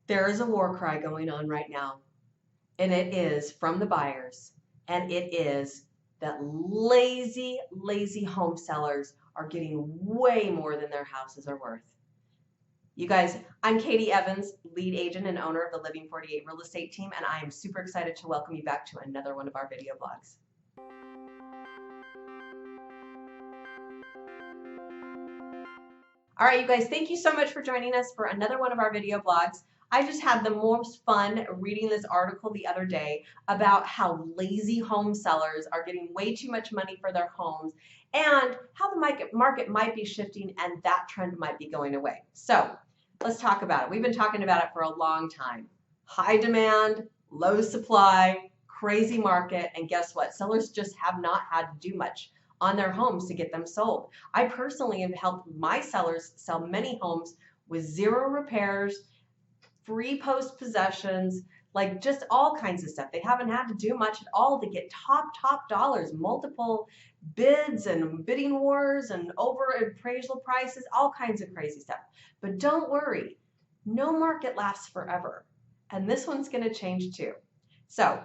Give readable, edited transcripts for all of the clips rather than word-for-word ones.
There is a war cry going on right now, and it is from the buyers, and it is that lazy, lazy home sellers are getting way more than their houses are worth. You guys, I'm Katie Evans, lead agent and owner of the Living 48 real estate team, and I am super excited to welcome you back to another one of our video blogs. All right, you guys, thank you so much for joining us for another one of our video blogs. I just had the most fun reading this article the other day about how lazy home sellers are getting way too much money for their homes and how the market might be shifting and that trend might be going away. So let's talk about it. We've been talking about it for a long time. High demand, low supply, crazy market, and guess what? Sellers just have not had to do much on their homes to get them sold. I personally have helped my sellers sell many homes with zero repairs, free post possessions, like just all kinds of stuff. They haven't had to do much at all to get top dollars, multiple bids and bidding wars and over appraisal prices, all kinds of crazy stuff. But don't worry, no market lasts forever. And this one's going to change too. So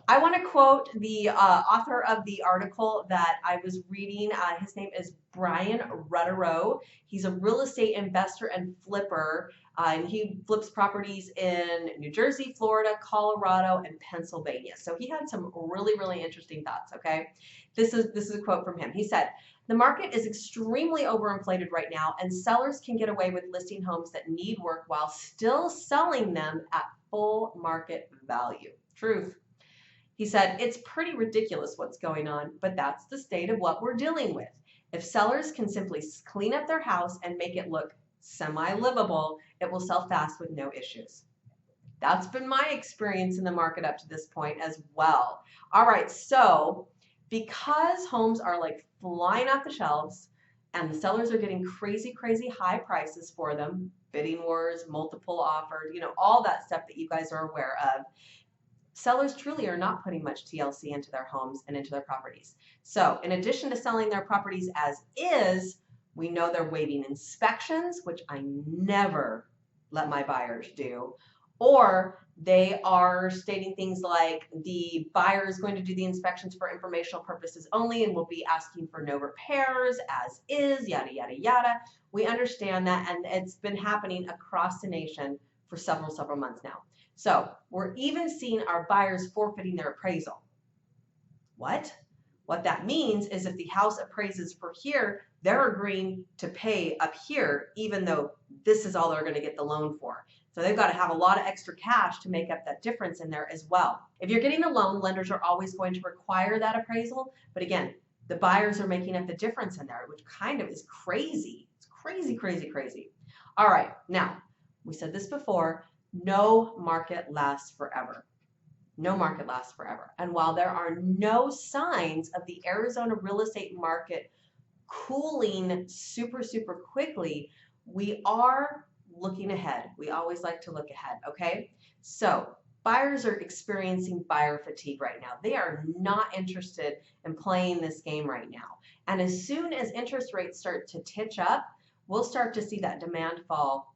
I want to quote the author of the article that I was reading. His name is Brian Rutterow. He's a real estate investor and flipper, and he flips properties in New Jersey, Florida, Colorado, and Pennsylvania. So he had some really, really interesting thoughts, okay? This is a quote from him. He said, "The market is extremely overinflated right now, and sellers can get away with listing homes that need work while still selling them at full market value." Truth. He said, "It's pretty ridiculous what's going on, but that's the state of what we're dealing with. If sellers can simply clean up their house and make it look semi-livable, it will sell fast with no issues." That's been my experience in the market up to this point as well. All right, so because homes are like flying off the shelves and the sellers are getting crazy, crazy high prices for them, bidding wars, multiple offers, all that stuff that you guys are aware of, sellers truly are not putting much TLC into their homes and into their properties. So in addition to selling their properties as is, we know they're waiving inspections, which I never let my buyers do, or they are stating things like the buyer is going to do the inspections for informational purposes only and will be asking for no repairs, as is, yada, yada, yada. We understand that, and it's been happening across the nation for several months now. So we're even seeing our buyers forfeiting their appraisal. What? What that means is if the house appraises for here, they're agreeing to pay up here, even though this is all they're going to get the loan for. So they've got to have a lot of extra cash to make up that difference in there as well. If you're getting a loan, lenders are always going to require that appraisal. But again, the buyers are making up the difference in there, which kind of is crazy. It's crazy, crazy, crazy. All right. Now, we said this before. No market lasts forever. No market lasts forever. And while there are no signs of the Arizona real estate market cooling super, super quickly, we are looking ahead. We always like to look ahead, okay? So buyers are experiencing buyer fatigue right now. They are not interested in playing this game right now. And as soon as interest rates start to titch up, we'll start to see that demand fall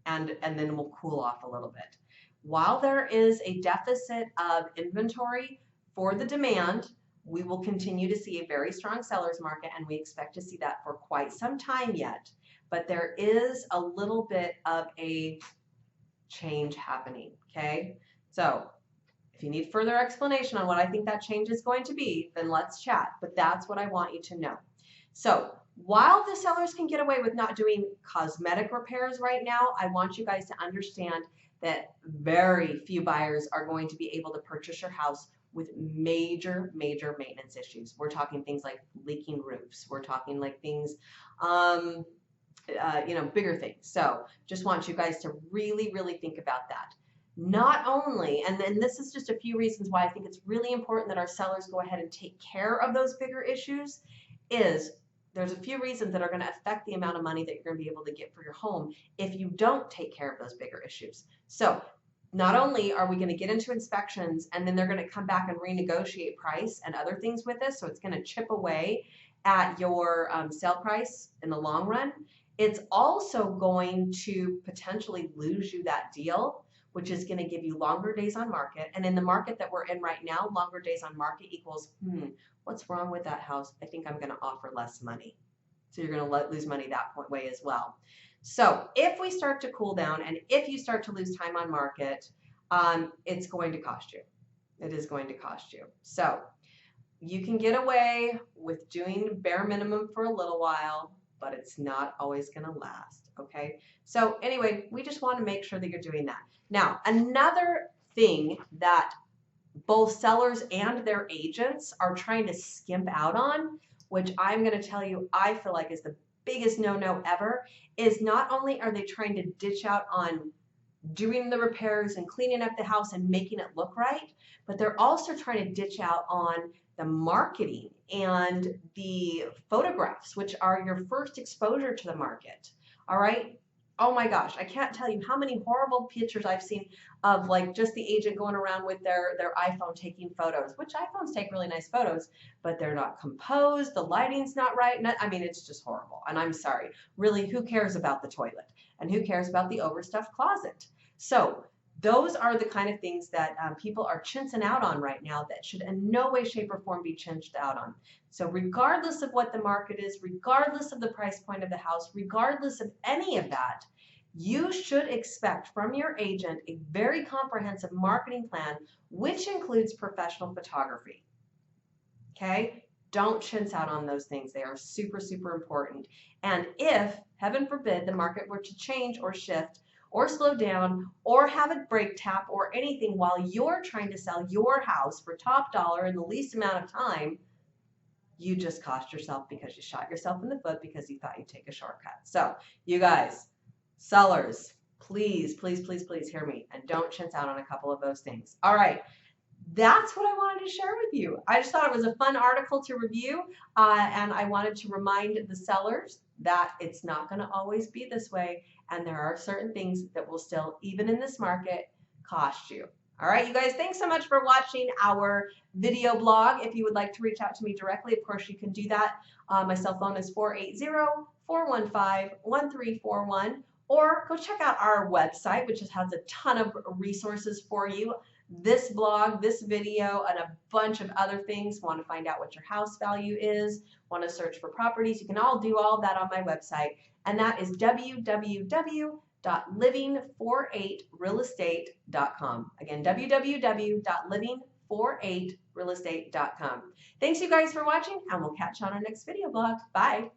and then we'll cool off a little bit. While there is a deficit of inventory for the demand, we will continue to see a very strong seller's market, and we expect to see that for quite some time yet. But there is a little bit of a change happening, okay? So if you need further explanation on what I think that change is going to be, then let's chat. But that's what I want you to know. So while the sellers can get away with not doing cosmetic repairs right now, I want you guys to understand that very few buyers are going to be able to purchase your house with major maintenance issues. We're talking things like leaking roofs. We're talking like things, bigger things. So just want you guys to really think about that. Not only, and then this is just a few reasons why I think it's really important that our sellers go ahead and take care of those bigger issues, is there's a few reasons that are going to affect the amount of money that you're going to be able to get for your home if you don't take care of those bigger issues. So not only are we going to get into inspections and then they're going to come back and renegotiate price and other things with us, so it's going to chip away at your sale price in the long run, It's also going to potentially lose you that deal, which is going to give you longer days on market. And in the market that we're in right now, longer days on market equals, what's wrong with that house? I think I'm going to offer less money. So you're going to lose money that way as well. So if we start to cool down and if you start to lose time on market, it's going to cost you. It is going to cost you. So you can get away with doing bare minimum for a little while, but it's not always going to last. Okay. So anyway, we just want to make sure that you're doing that. Now, another thing that both sellers and their agents are trying to skimp out on, which I'm going to tell you I feel like is the biggest no-no ever, is not only are they trying to ditch out on doing the repairs and cleaning up the house and making it look right, but they're also trying to ditch out on the marketing and the photographs, which are your first exposure to the market. All right. Oh my gosh, I can't tell you how many horrible pictures I've seen of like just the agent going around with their iPhone taking photos, which iPhones take really nice photos, but they're not composed, the lighting's not right. I mean, it's just horrible. And I'm sorry, really, who cares about the toilet? And who cares about the overstuffed closet? So those are the kind of things that people are chinsing out on right now that should in no way, shape, or form be chinched out on. So regardless of what the market is, regardless of the price point of the house, regardless of any of that, you should expect from your agent a very comprehensive marketing plan, which includes professional photography. Okay? Don't chintz out on those things. They are super, super important. And if, heaven forbid, the market were to change or shift or slow down or have a brake tap or anything while you're trying to sell your house for top dollar in the least amount of time, you just cost yourself because you shot yourself in the foot because you thought you'd take a shortcut. So you guys, sellers, please, please, please, please hear me and don't chintz out on a couple of those things. All right. That's what I wanted to share with you. I just thought it was a fun article to review, and I wanted to remind the sellers that it's not going to always be this way, and there are certain things that will still, even in this market, cost you. All right, you guys, thanks so much for watching our video blog. If you would like to reach out to me directly, of course, you can do that. My cell phone is 480-415-1341, or go check out our website, which has a ton of resources for you. This blog, this video, and a bunch of other things. Want to find out what your house value is, want to search for properties, you can all do all of that on my website, and that is www.living48realestate.com. Again, www.living48realestate.com. Thanks you guys for watching, and we'll catch you on our next video blog. Bye.